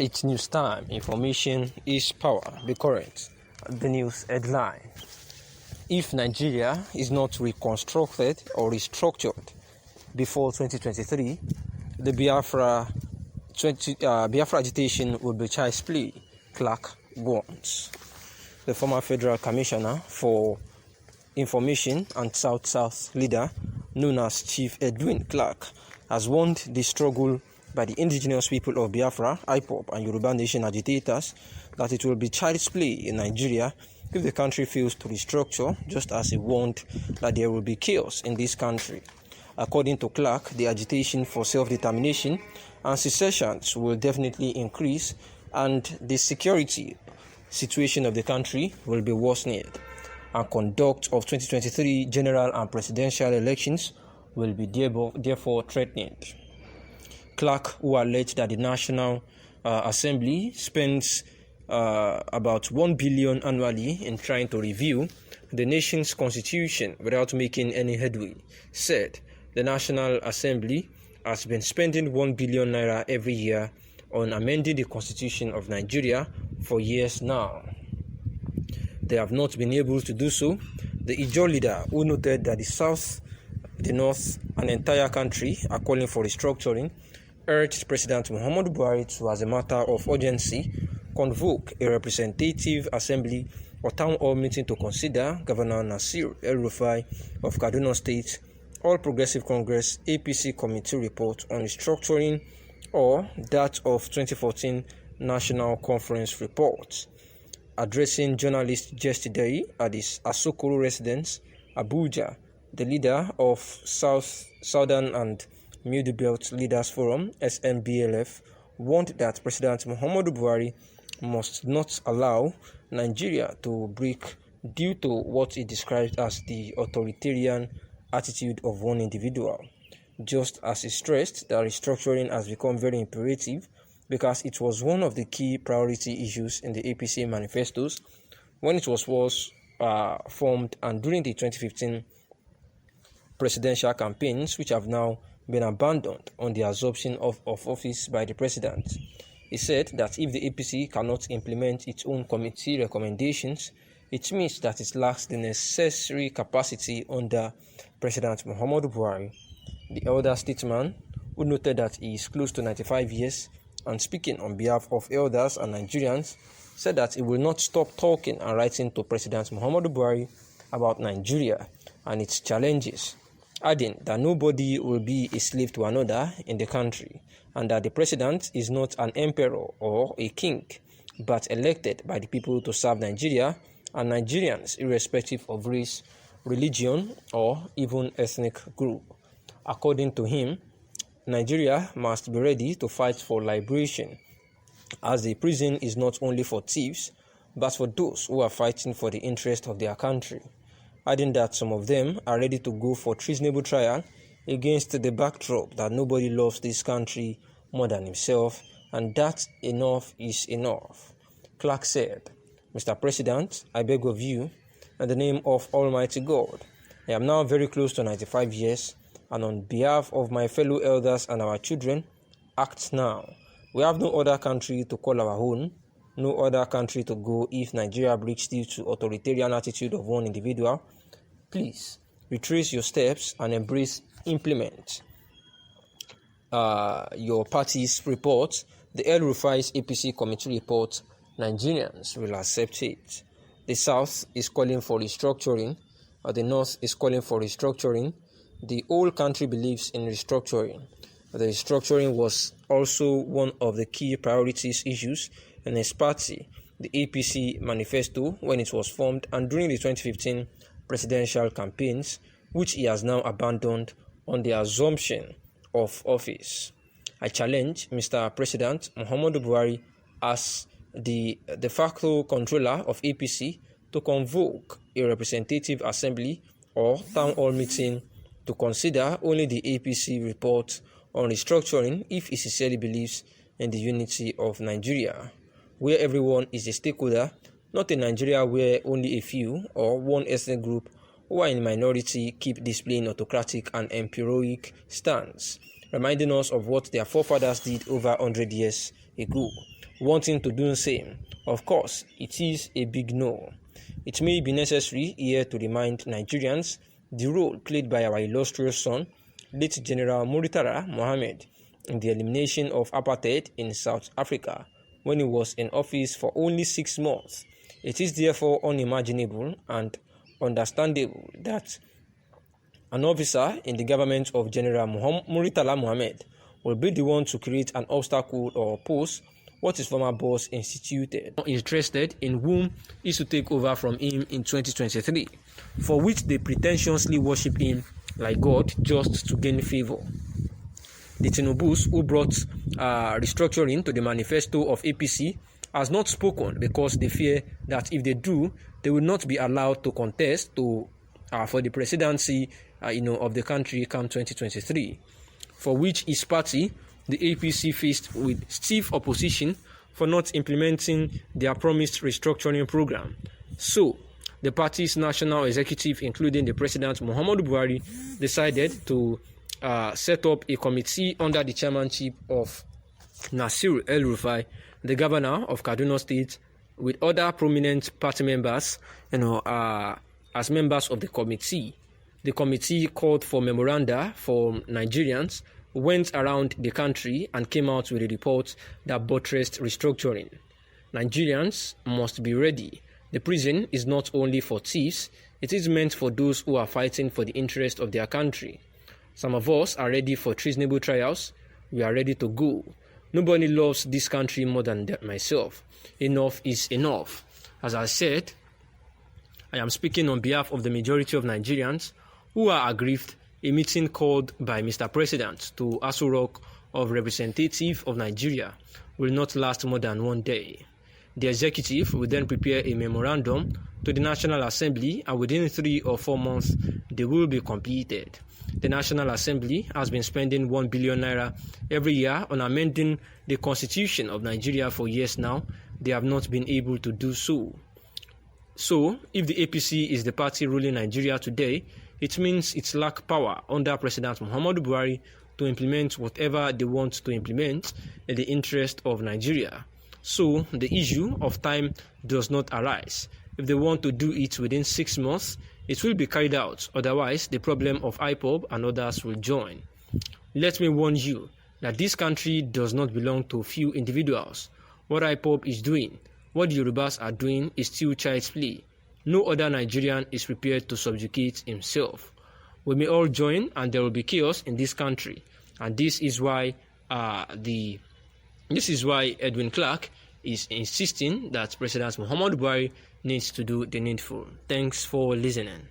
It's news time. Information is power. Be current. The news headline. If Nigeria is not reconstructed or restructured before 2023, the Biafra agitation will be child's play, Clark warns. The former Federal Commissioner for Information and South-South leader, known as Chief Edwin Clark, has warned the struggle by the indigenous people of Biafra, IPOB, and Yoruba Nation agitators that it will be child's play in Nigeria if the country fails to restructure, just as he warned that there will be chaos in this country. According to Clark, the agitation for self-determination and secessions will definitely increase, and the security situation of the country will be worsened, and conduct of 2023 general and presidential elections will be therefore threatened. Clark, who alleged that the National Assembly spends about 1 billion annually in trying to review the nation's constitution without making any headway, said the National Assembly has been spending 1 billion naira every year on amending the constitution of Nigeria for years now. They have not been able to do so. The Ijaw leader, who noted that the South, the North, and the entire country are calling for restructuring, urged President Muhammadu Buhari to, as a matter of urgency, convoke a representative assembly or town hall meeting to consider Governor Nasir El-Rufai of Kaduna State, All Progressive Congress APC committee report on restructuring, or that of 2014 National Conference report. Addressing journalists yesterday at his Asokoro residence, Abuja, the leader of Southern and Middle Belt Leaders Forum, SMBLF, warned that President Muhammadu Buhari must not allow Nigeria to break due to what he described as the authoritarian attitude of one individual, just as he stressed that restructuring has become very imperative because it was one of the key priority issues in the APC manifestos when it was formed and during the 2015 presidential campaigns, which have now been abandoned on the assumption of office by the president. He said that if the APC cannot implement its own committee recommendations, it means that it lacks the necessary capacity under President Muhammadu Buhari. The elder statesman, who noted that he is close to 95 years and speaking on behalf of elders and Nigerians, said that he will not stop talking and writing to President Muhammadu Buhari about Nigeria and its challenges, adding that nobody will be a slave to another in the country, and that the president is not an emperor or a king, but elected by the people to serve Nigeria and Nigerians irrespective of race, religion, or even ethnic group. According to him, Nigeria must be ready to fight for liberation, as the prison is not only for thieves, but for those who are fighting for the interest of their country, adding that some of them are ready to go for treasonable trial against the backdrop that nobody loves this country more than himself, and that enough is enough. Clark said, "Mr. President, I beg of you, in the name of Almighty God, I am now very close to 95 years, and on behalf of my fellow elders and our children, act now. We have no other country to call our own, no other country to go if Nigeria breaks due to authoritarian attitude of one individual. Please retrace your steps and implement your party's report, the El-Rufai's APC committee report. Nigerians will accept it. The South is calling for restructuring, the North is calling for restructuring. The whole country believes in restructuring. The restructuring was also one of the key priorities issues in his party, the APC manifesto, when it was formed and during the 2015 presidential campaigns, which he has now abandoned on the assumption of office. I challenge Mr. President Muhammadu Buhari as the de facto controller of APC to convoke a representative assembly or town hall meeting to consider only the APC report on restructuring if he sincerely believes in the unity of Nigeria, where everyone is a stakeholder, not a Nigeria where only a few or one ethnic group who are in minority keep displaying autocratic and empiric stance, reminding us of what their forefathers did over 100 years ago, wanting to do the same. Of course, it is a big no. It may be necessary here to remind Nigerians the role played by our illustrious son, late General Murtala Mohammed, in the elimination of apartheid in South Africa when he was in office for only 6 months. It is therefore unimaginable and understandable that an officer in the government of General Murtala Mohammed will be the one to create an obstacle or oppose what his former boss instituted, interested in whom is to take over from him in 2023, for which they pretentiously worship him like God just to gain favor. The Tinubus who brought restructuring to the manifesto of APC has not spoken because they fear that if they do, they will not be allowed to contest for the presidency of the country come 2023, for which his party, the APC, faced with stiff opposition for not implementing their promised restructuring program. So, the party's national executive, including the President Muhammadu Buhari, decided to set up a committee under the chairmanship of Nasir El-Rufai, the governor of Kaduna State, with other prominent party members, as members of the committee. The committee called for memoranda from Nigerians, went around the country and came out with a report that buttressed restructuring. Nigerians must be ready. The prison is not only for thieves, it is meant for those who are fighting for the interest of their country. Some of us are ready for treasonable trials. We are ready to go. Nobody loves this country more than myself. Enough is enough. As I said, I am speaking on behalf of the majority of Nigerians who are aggrieved. A meeting called by Mr. President to Aso Rock of Representative of Nigeria will not last more than 1 day. The executive will then prepare a memorandum to the National Assembly, and within 3 or 4 months, they will be completed. The National Assembly has been spending 1 billion naira every year on amending the Constitution of Nigeria for years now. They have not been able to do so. So, if the APC is the party ruling Nigeria today, it means it lacks power under President Muhammadu Buhari to implement whatever they want to implement in the interest of Nigeria. So, the issue of time does not arise. If they want to do it within 6 months, it will be carried out. Otherwise, the problem of IPOB and others will join. Let me warn you that this country does not belong to few individuals. What IPOB is doing, what the Yorubas are doing, is still child's play. No other Nigerian is prepared to subjugate himself. We may all join, and there will be chaos in this country. And this is why Edwin Clark is insisting that President Muhammadu Buhari needs to do the needful. Thanks for listening.